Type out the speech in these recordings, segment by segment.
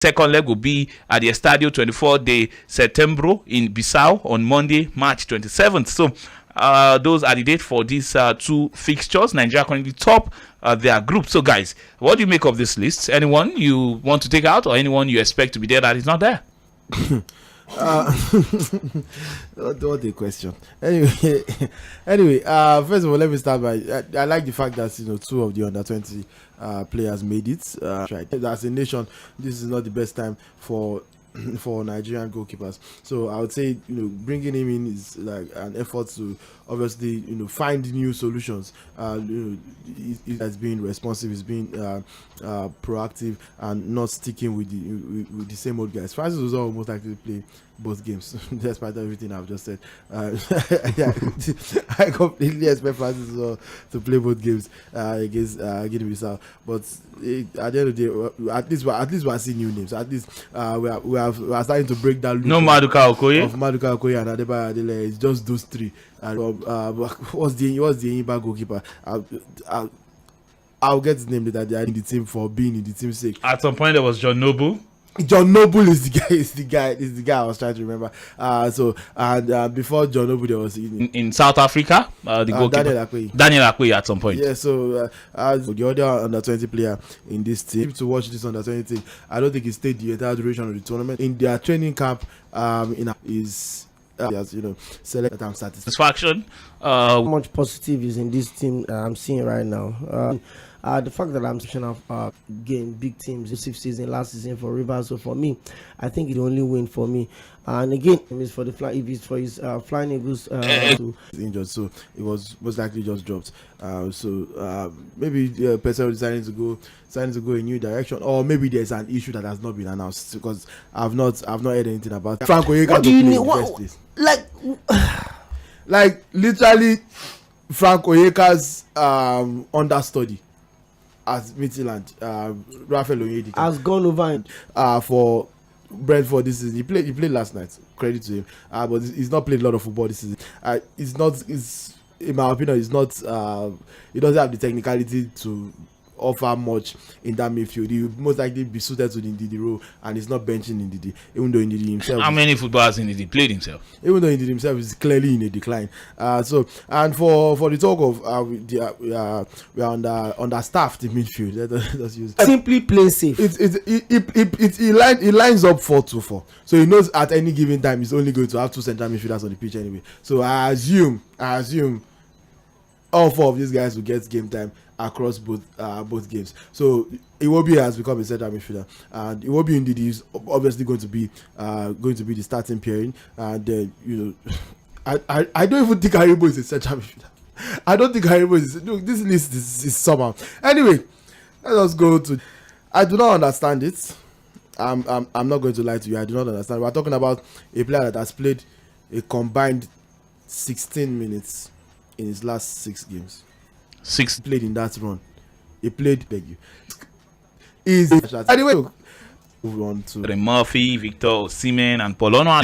Second leg will be at the Estadio 24 de Setembro in Bissau on Monday, March 27th. So those are the dates for these two fixtures. Nigeria currently top their group. So guys, what do you make of this list? Anyone you want to take out, or anyone you expect to be there that is not there? What a question. Anyway, first of all, let me start by I like the fact that two of the under 20 players made it. As a nation, this is not the best time for Nigerian goalkeepers. So I would say bringing him in is like an effort to obviously find new solutions. He has been responsive, he's been proactive, and not sticking with the same old guys. Francis was almost likely to play both games, despite everything I've just said. I completely expect Francis to play both games against Guinea-Bissau. But at the end of the day, at least we are seeing new names. At least we are starting to break that loop. No Maduka Okoye. Of Maduka Okoye and Adebayo Adele. It's just those three. And what's the Enyimba goalkeeper? I'll get his name later. They are in the team for being in the team's sake. At some point, there was John Noble. John Noble is the guy I was trying to remember. Before John Noble, there was in South Africa, the goalkeeper Daniel Akwe at some point. Yeah, so the other under 20 player in this team to watch this under 20 team, I don't think he stayed the entire duration of the tournament. In their training camp, is select and satisfaction. How much positive is in this team I'm seeing right now. The fact that I'm seeing game big teams this season, last season for Rivers, so for me, I think it only win for me. And again, it's for the if it's for his Flying Eagles injured, so it was most likely just dropped. Maybe the person deciding to go a new direction, or maybe there's an issue that has not been announced, because I've not heard anything about Frank Oyeka. What do you mean? Like literally, Frank Oyeka's understudy at Midtjylland, Raphael Onyedika, has gone over for Brentford this season. He played last night. Credit to him, but he's not played a lot of football this season. In my opinion, he doesn't have the technicality to offer much in that midfield. He will most likely be suited to the Ndidi role, and he's not benching Ndidi, even though Ndidi himself. How many footballers Ndidi played himself? Even though Ndidi himself is clearly in a decline. For the talk of we are understaffed in midfield. Let's use simply play safe. He lines up 4-2-4, so he knows at any given time he's only going to have two central midfielders on the pitch anyway. So I assume all four of these guys will get game time across both games. So Iwobi has become a central midfielder, and Iwobi Ndidi is obviously going to be the starting pairing. And I don't even think Haribo is a central midfielder. I don't think Haribo is. Look, this list is somehow. Anyway, let us go to. I do not understand it. I'm not going to lie to you. I do not understand. We're talking about a player that has played a combined 16 minutes in his last 6 games. 6 played in that run. He played. Beg you. Anyway, move on to Murphy, Victor Osimhen, and Polono.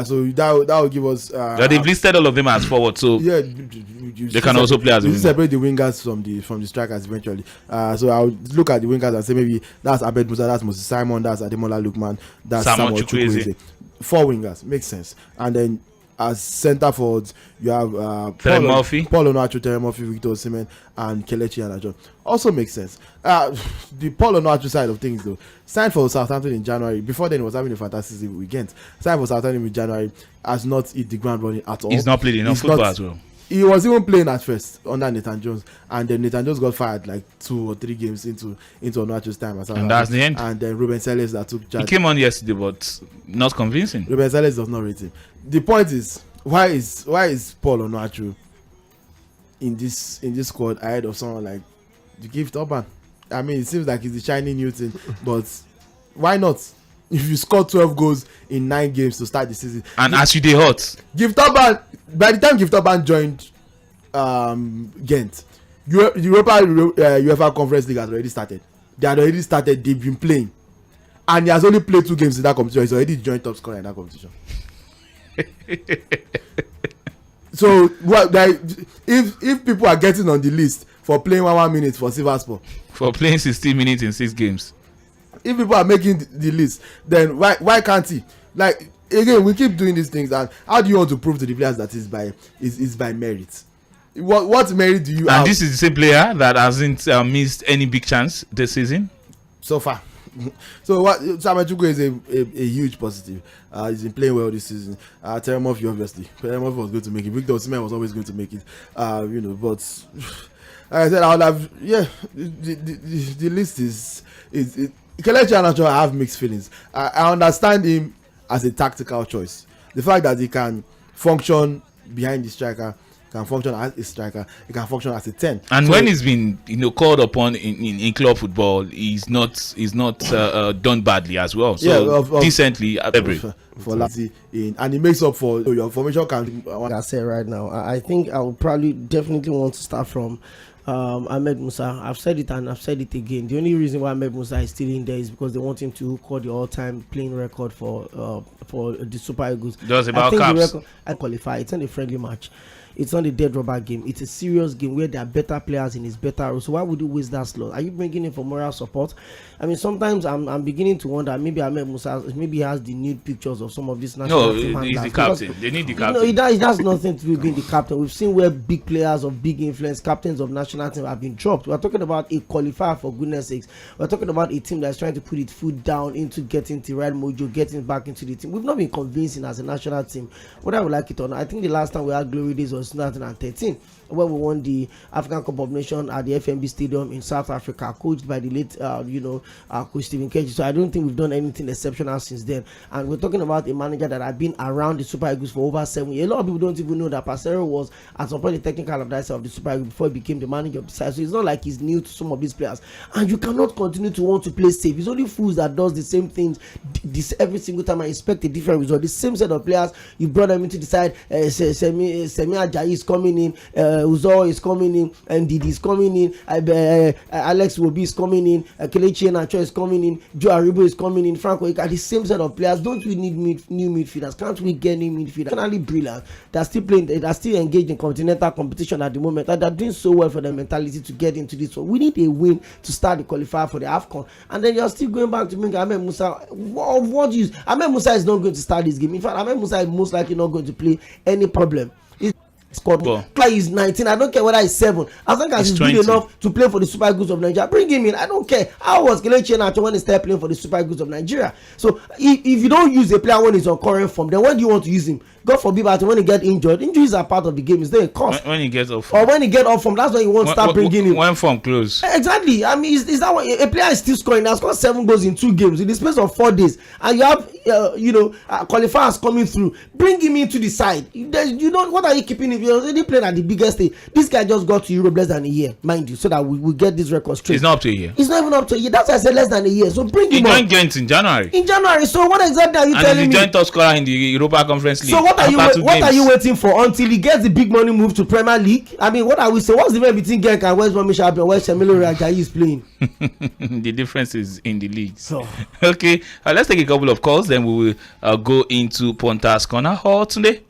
So that will give us. They've listed all of them as forward, so yeah, they can also play as a winger. Separate the wingers from the strikers eventually. So I'll look at the wingers and say maybe that's Abed Musa, that's Moses Simon, that's Ademola Lookman, that's Samuel Chukwueze. 4 wingers makes sense, and then as centre forwards, you have Paul Onuachu, Terry Murphy, Victor Osimhen, and Kelechi Iheanacho. Also makes sense. The Paul Onuachu side of things, though, signed for Southampton in January. Before then, he was having a fantastic weekend. Signed for Southampton in January, has not hit the ground running at all. He's not played enough football as well. He was even playing at first under Nathan Jones, and then Nathan Jones got fired like 2 or 3 games into Onuachu's time. And that's the end. And then Ruben Selles that took charge. He came on yesterday, but not convincing. Ruben Selles does not rate him. The point is, why is Paul Onuachu in this squad ahead of someone like the Gift Urban? I mean, it seems like he's the shiny new thing, but why not? If you score 12 goals in 9 games to start the season, and as you dey hot, Gift Urban, by the time Gift Urban joined Ghent, UEFA Conference League has already started. They had already started. They've been playing, and he has only played 2 games in that competition. He's already joined top scorer in that competition. So what? If people are getting on the list for playing 1 minute for Sivasspor, for playing 16 minutes in 6 games, if people are making the list, then why can't he? Like, again, we keep doing these things, and how do you want to prove to the players that is by merit? What merit do you have? And this is the same player that hasn't missed any big chance this season so far. So what Samuel Chukwu is a huge positive. He's been playing well this season. Terry Murphy, obviously. Terry Murphy was going to make it. Victor Osimhen was always going to make it. But like I said, I would have, the list is Kelechi Iheanacho. I have mixed feelings. I understand him as a tactical choice. The fact that he can function behind the striker, can function as a striker, he can function as a 10. and so when he's been called upon in club football, he's not done badly as well, so decently for Lazio, and he makes up for your formation can. Like I said right now, I think I would probably definitely want to start from Ahmed Musa. I've said it and I've said it again. The only reason why Ahmed Musa is still in there is because they want him to record the all-time playing record for the Super Eagles. Just about I think caps. the record I qualify. It's not a friendly match. It's not a dead rubber game. It's a serious game where there are better players in his better role. So why would you waste that slot? Are you bringing him for moral support? I mean, sometimes I'm beginning to wonder. Maybe Ahmed Musa, maybe he has the nude pictures of some of these national team No, he's handlers. the captain. They need the captain. It has nothing to do with being the captain. We've seen where big players of big influence, captains of national team, have been dropped. We're talking about a qualifier, for goodness sakes. We're talking about a team that's trying to put its foot down into getting the right mojo, getting back into the team. We've not been convincing as a national team, whether we like it or not. I think the last time we had glory days was 2013, where we won the African Cup of Nations at the FNB Stadium in South Africa, coached by the late, Coach Stephen Keji. So I don't think we've done anything exceptional since then. And we're talking about a manager that had been around the Super Eagles for over 7 years. A lot of people don't even know that Pasero was at some point the technical advisor of the Super Eagles before he became the manager of the side. So it's not like he's new to some of these players. And you cannot continue to want to play safe. It's only fools that does the same things this every single time and expect a different result. The same set of players, you brought them into the side. Semi Ajayi is coming in. Uzo is coming in, and Didi is coming in, Alex Wobi is coming in, Kelechi Iheanacho is coming in, Joe Aribo is coming in, Franco Ika, the same set of players. Don't we need new midfielders? Can't we get new midfielders? Finally brilliant. They're still playing, they're still engaged in continental competition at the moment, and they're doing so well for their mentality to get into this one. We need a win to start the qualifier for the AFCON, and then you're still going back to bring Ahmed Musa. What use? Ahmed Musa is not going to start this game. In fact, Ahmed Musa is most likely not going to play any problem. Squad. He's 19. I don't care whether he's 7. As long as he's good enough to play for the Super Eagles of Nigeria, bring him in. I don't care. How was Kelechi Iheanacho when he started playing for the Super Eagles of Nigeria? So if you don't use a player when he's on current form, then when do you want to use him? God forbid, but when he get injured, injuries are part of the game. It's not a cost. When he gets off, or when he get off from, that's when you want to start bringing him. When form close. Exactly. I mean, is that what a player is still scoring? He has scored 7 goals in 2 games in the space of 4 days, and you have qualifiers coming through. Bring him into the side. What are you keeping him? You're already playing at the biggest stage. This guy just got to Europe less than a year, mind you, so that we get this record straight. It's not up to a year. It's not even up to a year. That's why I said less than a year. So bring him on. He joined Ghent in January. So what exactly are you telling me? And he joined top scorer in the Europa Conference League. So what are you waiting for until he gets the big money move to Premier League? I mean, what are we saying? What's the difference between Genk and West Bromwich Albion where Shemilore Ajayi is playing? The difference is in the leagues. So. Okay, let's take a couple of calls, then we will go into Ponta's Corner. Or today,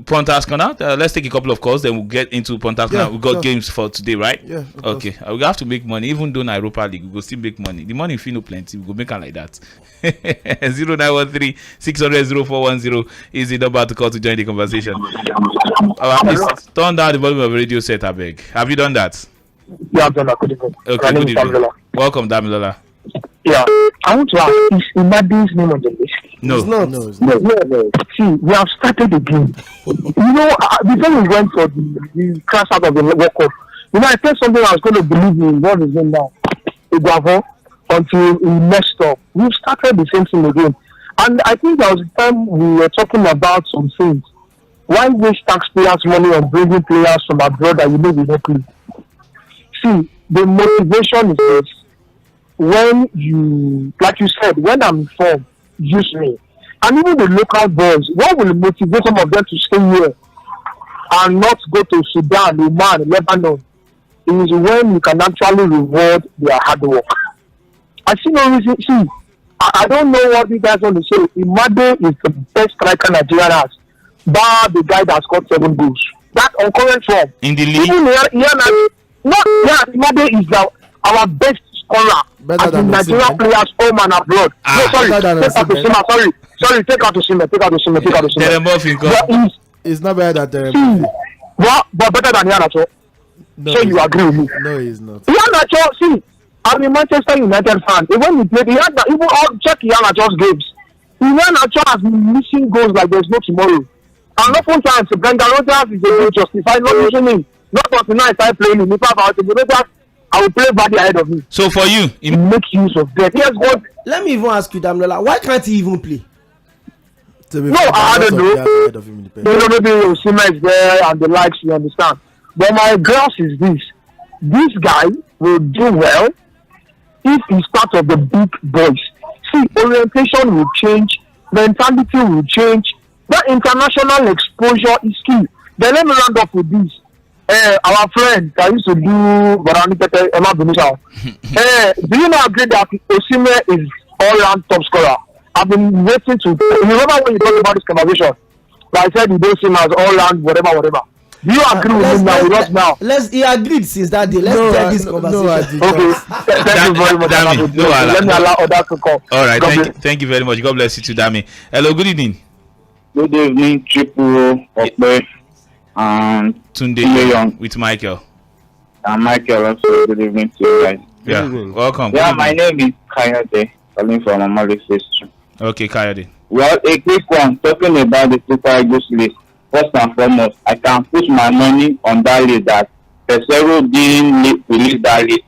Ponta's Corner. Let's take a couple of calls, then we'll get into Ponta's Corner. We've got games for today, right? Yeah. Okay, we have to make money. Even though in Europa League, we go still make money. The money if you know plenty, we go make it like that. 0913 600 0410 is the number to call to join the conversation. Turn down the volume of the radio set, I beg. Have you done that? Yeah, I've done that. Good evening. Okay, good evening. Welcome, Damilola. Yeah, I want to ask, is Imade's name on the list? No. It's not. No. See, we have started the game. Before we went for the crash out of the World Cup, I felt something I was going to believe in. What is it now? Iguavo, until we messed up. We've started the same thing again. And I think there was a time we were talking about some things. Why waste taxpayers' money on bringing players from abroad that we don't play? See, the motivation is this. When you, like you said, when I'm informed, use me. And even the local boys, what will motivate some of them to stay here and not go to Sudan, Oman, Lebanon, is when you can actually reward their hard work. I see no reason. See, I don't know what you guys want to say. Imade is the best striker Nigeria has, bar the guy that scored 7 goals. That on current form. In the league? Imade is the our best scorer Better as the than Nigerian Osimhen. players home and abroad. No, sorry, better than take out Osimhen. Osimhen. Sorry, take out Osimhen. Telemorph It's not better than See, but better than Iheanacho. No, So you agree with me? No, he's not. Iheanacho, see, I'm a Manchester United fan. When he played, he had that, even all check Iheanacho's games. Iheanacho has been missing goals like there's no tomorrow. And often times, Brendan Rodgers is able to justify not using him. Not until now I start playing him. If I will play Vardy ahead of him. So for you, He makes use of that. Yes, what? Let me even ask you, Damilola, why can't he even play? No, I don't know. Maybe Osimhen is there and the likes, you understand. But my grouse is this guy will do well if he's part of the big boys. See, orientation will change, mentality will change, that international exposure is key. Then let me round up with this. Our friend that used to do Barani Tete, Emma Benisha. Do you not agree that Osimhen is all-round top scorer? I've been waiting to. You remember when you talked about this conversation? Like I said, you don't see him as all-round, whatever. Do you agree with him now? With us now? He agreed since that day. Let's get this conversation. Okay. Thank you very much. Let me allow others to call. All right. Thank you very much. God bless you too, Dami. Hello. Good evening. Good evening, Triple Okpe and Tunde Young with Michael. And Michael also. Good evening to you guys. Yeah. Welcome. Yeah, my name is Kayode, calling from Amali Sister. Okay, Kayode. Well, a quick one, talking about the Super Eagles list. First and foremost, I can put my money on that list that Pesero didn't release that list.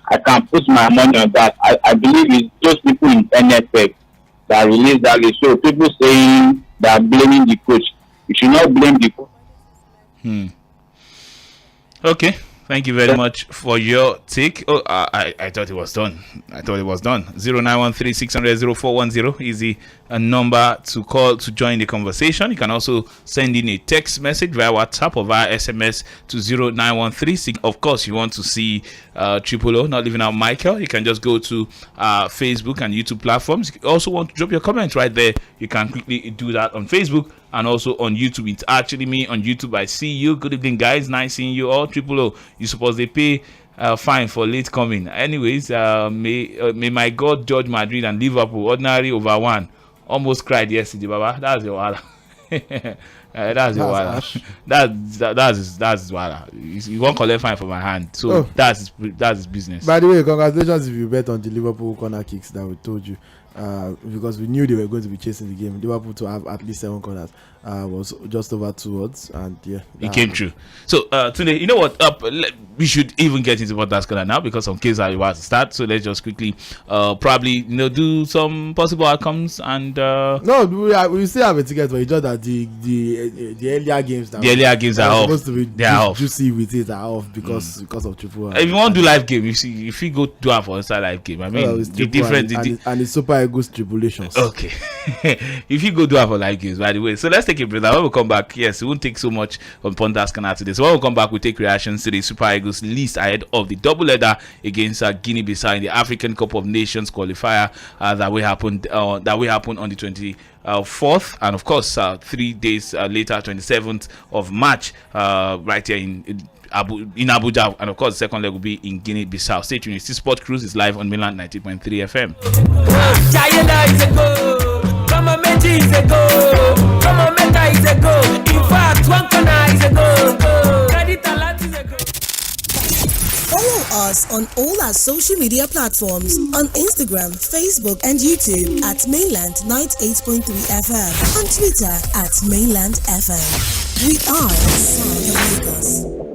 I can put my money on that. I believe it's those people in NFX that released that list. So people saying that blaming the coach. You should not blame the coach. Okay. Thank you very much for your take. Oh, I thought it was done. 0913 600 0410 is the number to call to join the conversation. You can also send in a text message via WhatsApp or via SMS to 0913. Of course, you want to see Triple O, not leaving out Michael. You can just go to Facebook and YouTube platforms. You also want to drop your comments right there. You can quickly do that on Facebook and also on YouTube. It's actually me on YouTube. I see you. Good evening, guys. Nice seeing you all. Triple O, you suppose they pay fine for late coming. Anyways, may my God judge Madrid and Liverpool. Ordinary over one. Almost cried yesterday, Baba. That's your wala. That's your wala. That's wala. You won't collect fine for my hand. So that's his business. By the way, congratulations if you bet on the Liverpool corner kicks that we told you. Because we knew they were going to be chasing the game. Liverpool to have at least 7 corners was just over 2 odds, and yeah, it came true. So today, you know what? We should even get into what that's gonna now because some cases are about to start. So let's just quickly, probably do some possible outcomes and. No, we still have a ticket, but it's just that the earlier games are off. Supposed to be they are off. Juicy with it are off because of Triple. If you want to do live game, if you go do it for inside live game, I mean the difference and the Super Eagles tribulations. Okay, if you go do it for live games, by the way. So let's take a break. When we come back, yes, it won't take so much on Pontas Canal today. So when we come back, we take reactions to the Super Eagles list ahead of the double header against Guinea-Bissau in the African Cup of Nations qualifier that will happen on the 24th, and of course 3 days later, 27th of March, right here in Abuja, and of course the second leg will be in Guinea-Bissau. Stay tuned. It's Sport Cruise is live on Mainland 90.3 FM. Come on, Meji is a go. Come on, Meta is a go. In fact, one corner is a go. Credit alert is a go. Follow us on all our social media platforms on Instagram, Facebook, and YouTube at Mainland 98.3 FM. On Twitter at Mainland FM. We are the sound of Lagos.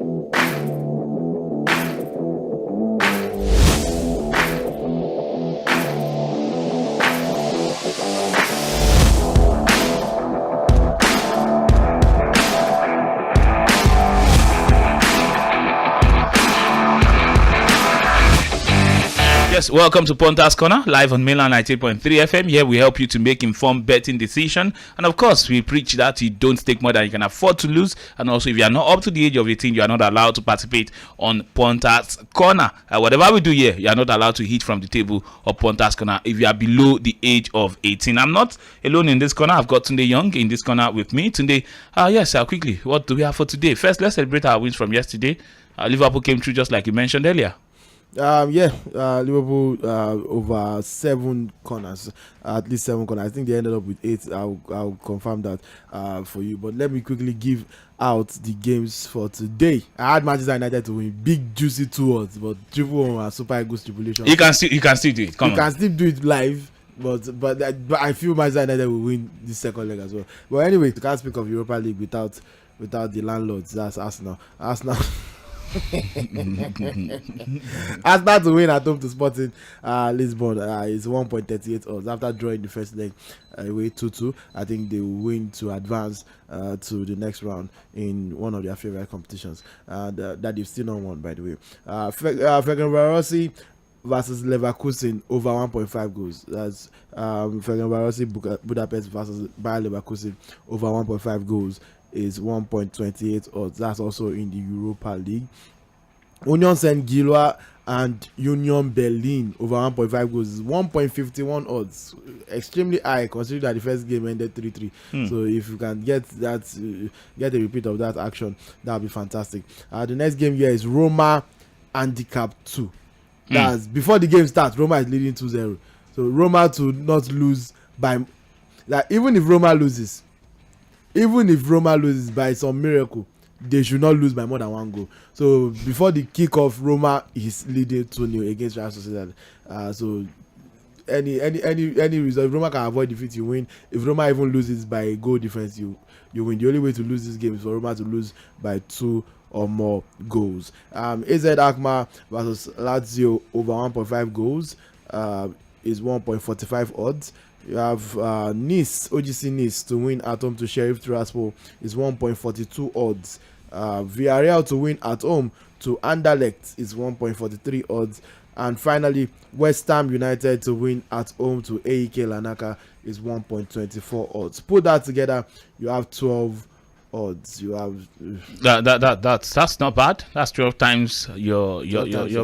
Yes, welcome to Pontas Corner, live on Mainland 98.3 FM. Here we help you to make informed betting decision. And of course, we preach that you don't take more than you can afford to lose. And also, if you are not up to the age of 18, you are not allowed to participate on Pontas Corner. Whatever we do here, you are not allowed to hit from the table of Pontas Corner if you are below the age of 18. I'm not alone in this corner. I've got Tunde Young in this corner with me. Tunde, yes, quickly, what do we have for today? First, let's celebrate our wins from yesterday. Liverpool came through just like you mentioned earlier. Liverpool over 7 corners, at least 7 corners. I think they ended up with 8. I'll confirm that for you. But let me quickly give out the games for today. I had Manchester United to win, big juicy 2 odds, but triple one Super Eagles tribulation. You can still do it. Come on. You can still do it live. But I feel Manchester United will win this second leg as well. But anyway, you can't speak of Europa League without the landlords. That's Arsenal. Arsenal to win at home to Sporting Lisbon is 1.38 odds after drawing the first leg away 2-2. I think they will win to advance to the next round in one of their favorite competitions that they've still not won, by the way. Fenerbahce versus Leverkusen over 1.5 goals. That's Fenerbahce Budapest versus Bayer Leverkusen over 1.5 goals is 1.28 odds. That's also in the Europa League. Union Saint Gilloise and Union Berlin over 1.5 goals is 1.51 odds. Extremely high considering that the first game ended 3-3. So if you can get that, get a repeat of that action, that would be fantastic. The next game here is Roma Handicap 2. That's before the game starts, Roma is leading 2-0. So Roma to not lose by, like, even if Roma loses by some miracle, they should not lose by more than 1 goal. So before the kickoff, Roma is leading 2-0 against Real Sociedad. So any result, if Roma can avoid defeat, you win. If Roma even loses by a goal difference, you win. The only way to lose this game is for Roma to lose by 2 or more goals. AZ Alkmaar versus Lazio over 1.5 goals is 1.45 odds. You have Nice, OGC Nice to win at home to Sheriff Tiraspol is 1.42 odds. Villarreal to win at home to Anderlecht is 1.43 odds. And finally, West Ham United to win at home to AEK Larnaca is 1.24 odds. Put that together, you have 12 odds. You have that's not bad. That's 12 times your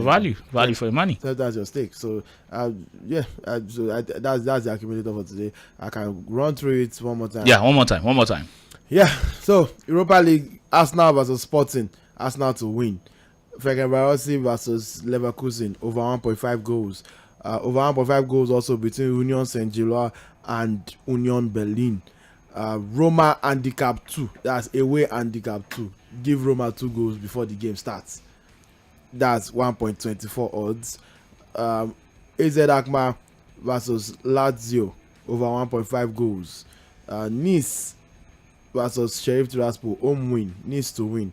value for your money. So that's your stake. So that's the accumulator for today. I can run through it one more time. Yeah, one more time. Yeah. So Europa League, Arsenal versus Sporting. Arsenal to win. Fenerbahce versus Leverkusen over 1.5 goals. Over 1.5 goals also between Union Saint Gilloise and Union Berlin. Roma Handicap 2. That's away Handicap 2. Give Roma 2 goals before the game starts. That's 1.24 odds. AZ Alkmaar versus Lazio over 1.5 goals. Nice versus Sheriff Tiraspol, home win. Nice to win.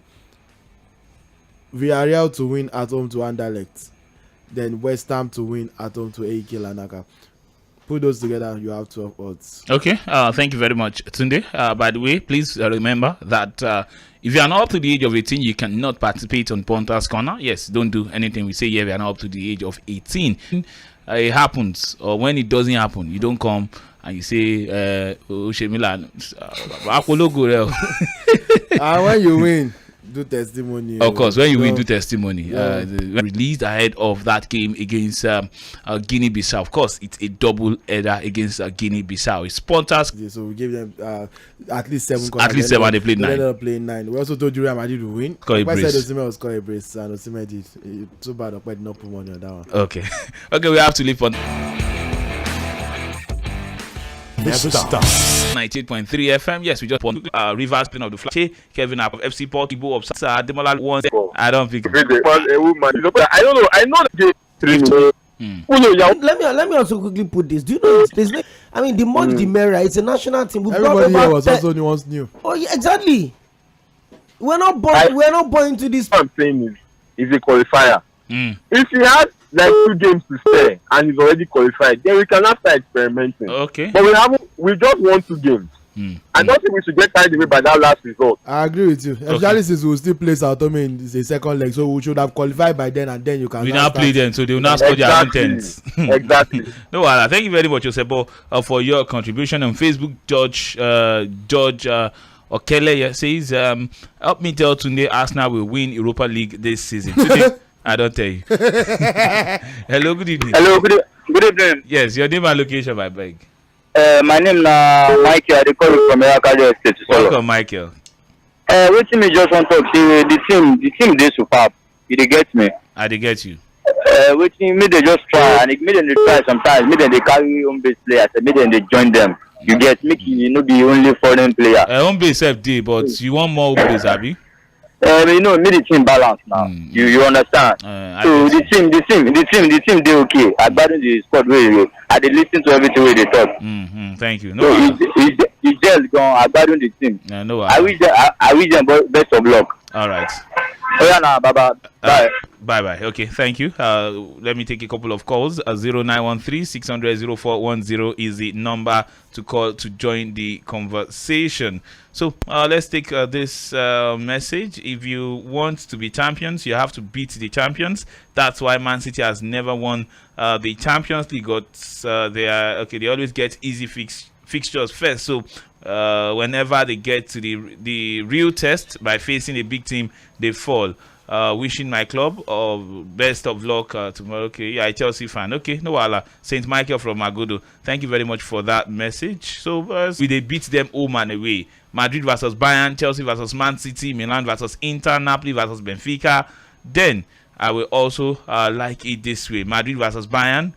Villarreal to win at home to Anderlecht. Then West Ham to win at home to AEK Larnaca. Put those together, you have 12 odds. Okay, thank you very much, Tunde. By the way, please remember that if you are not up to the age of 18, you cannot participate on Ponta's Corner. Yes, don't do anything we say here. We are not up to the age of 18. It happens, or when it doesn't happen, you don't come and you say, Shemilan, when you win, do testimony. Of course, when you will do testimony, released ahead of that game against Guinea-Bissau. Of course, it's a double header against Guinea-Bissau. It's Pontas. So we gave them at least 7. At least 7. They played 9. They ended up playing 9. We also told you Real Madrid to win. I said Osimhen was score a brace, and Osimhen did. Too bad, I did not put money on that one. Okay, okay, we have to leave on. Never stop. 98.3 FM. Yes, we just won reverse spin of the flag. Kevin App of FC Portibo of Demola one. I don't think. I don't know. I know the 3. Let me also quickly put this. Do you know this? I mean, the much the merrier. It's a national team. Everybody here was also once new. Oh yeah, exactly. We're not born into this. What I'm saying is a qualifier. If you had like 2 games to stay and he's already qualified, then we can start experimenting. Okay. But we just won 2 games. I don't think we should get carried away by that last result. I agree with you. Especially since we will still play Sao Tome in the second leg, so we should have qualified by then, and then you can. We now play them, so they will now score their own tens. Exactly. No, thank you very much, Josebo, for your contribution on Facebook. George Okele says, "Help me tell Tunde Arsenal will win Europa League this season." Today, I don't tell you. Hello, good evening. Hello, good evening. Yes, your name and location, I beg. My name is Michael. I call you from Erakajo State. Welcome, Michael. Wait till me just want to talk. The team, they superb. You get me? I get you. waiting, me they just try, and it made them they try sometimes. Me then they carry home base players, and me then they join them. You get me, you know, the only foreign player. Home base FD, but you want more home base, Abi? You know, me the team balance now. You understand? So the team they okay. I battle the squad way. I they listen to everything way they talk. Thank you. No, so it's just gone. I battle the team. No, I wish them best of luck. All right. Oh yeah, nah, bye. Bye. Okay, thank you. Let me take a couple of calls. 0913 600 0410 is the number to call to join the conversation. So let's take this message. If you want to be champions, you have to beat the champions. That's why Man City has never won the Champions League. They always get easy fixtures first. So whenever they get to the real test by facing a big team, they fall. Wishing my club best of luck tomorrow. Okay, yeah, Chelsea fan. Okay, no wala. Saint Michael from Magodo. Thank you very much for that message. So they beat them home and away. Madrid versus Bayern, Chelsea versus Man City, Milan versus Inter, Napoli versus Benfica. Then I will also like it this way: Madrid versus Bayern,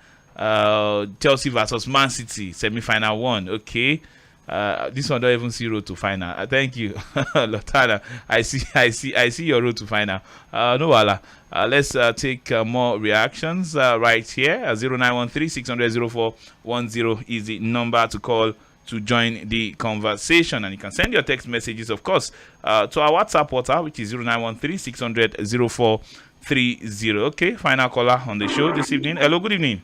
Chelsea versus Man City, semi-final 1. Okay. This one don't even see road to final. Thank you, Lotana. I see your road to final. No wala. Let's take more reactions right here. 0913 600 0410 is the number to call to join the conversation, and you can send your text messages, of course, to our WhatsApp portal, which is 0913 600 0430. Okay, final caller on the show this evening. Hello, good evening.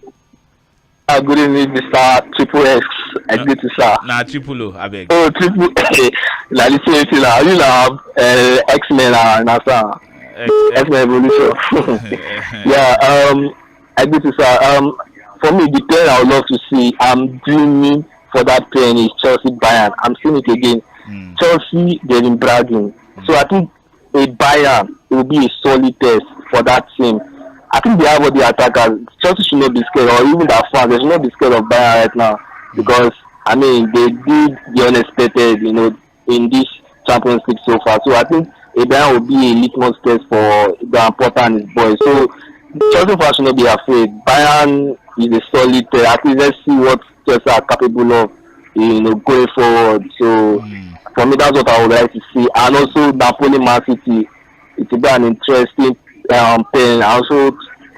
Good evening, Mr. Triple X. Good to sir. Nah, Triple O, I beg. Oh, Triple X. Like this, you love X-Men and X-Men Evolution. Yeah. I good to sir. For me, the player I would love to see, I'm dreaming for that player is Chelsea Bayern. I'm seeing it again. Chelsea, they've been bragging. So I think a Bayern will be a solid test for that team. I think they have all the attackers. Chelsea should not be scared, or even their fans, they should not be scared of Bayern right now. Because, I mean, they did the unexpected, you know, in this Champions League so far. So I think a Bayern will be a litmus test for the Porter and his boys. So Chelsea fans should not be afraid. Bayern is a solid test. At least let's see what Chelsea are capable of, you know, going forward. So for me, that's what I would like to see. And also Napoli Man City, it will be an interesting pen. I also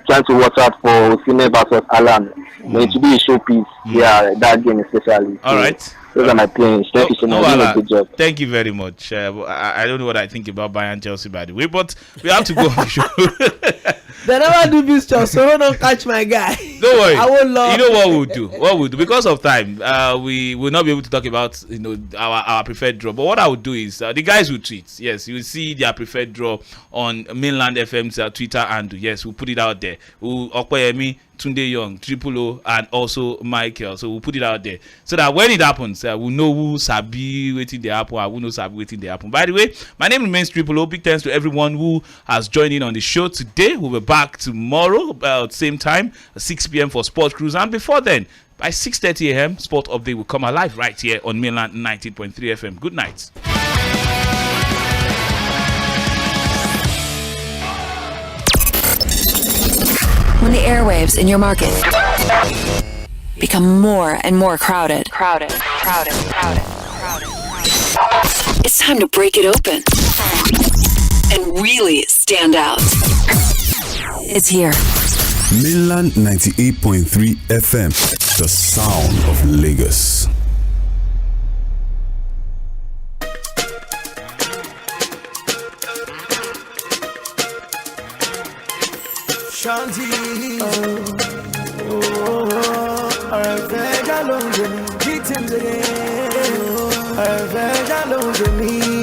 trying to watch out for Osimhen versus Alan. It should be a showpiece. Yeah, that game especially. All right. Those are my plans. Thank you so much. Good job. Thank you very much. I don't know what I think about Bayern Chelsea, by the way, but we have to go on the show. They never do this, so don't catch my guy. Don't worry. I won't love. You know what we'll do? Because of time, we will not be able to talk about our preferred draw. But what I would do is the guys will tweet. Yes, you will see their preferred draw on Mainland FM's Twitter, and yes, we'll put it out there. Opeyemi, Tunde Young, Triple O, and also Michael. So we'll put it out there so that when it happens, we'll know who sabi waiting the happen and who knows sabi waiting the happen. By the way, my name remains Triple O. Big thanks to everyone who has joined in on the show today. We'll be back tomorrow about same time, 6 p.m. for Sport Cruise, and before then, by 6:30 a.m., Sport Update will come alive right here on Mainland 90.3 FM. Good night. When the airwaves in your market become more and more crowded, it's time to break it open and really stand out. It's here. Mainland 98.3 FM, the sound of Lagos. Shanti, Arveja Longeni, Kitim again, Arveja Longeni.